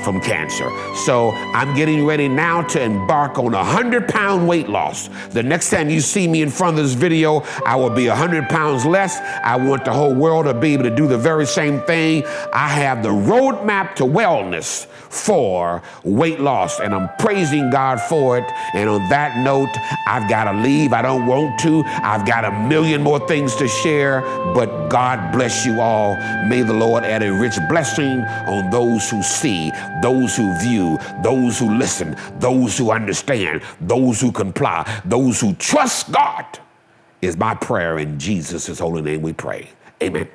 from cancer. So I'm getting ready now to embark on a 100-pound weight loss. The next time you see me in front of this video, I will be 100 pounds less. I want the whole world to be able to do the very same thing. I have the roadmap to wellness for weight loss, and I'm praising God for it. And on that note, I've got to leave. I don't want to. I've got a million more things to share, but God bless you all. May the Lord add a rich blessing on those who see, those who view, those who listen, those who understand, those who comply, those who trust God, is my prayer. In Jesus' holy name we pray. Amen.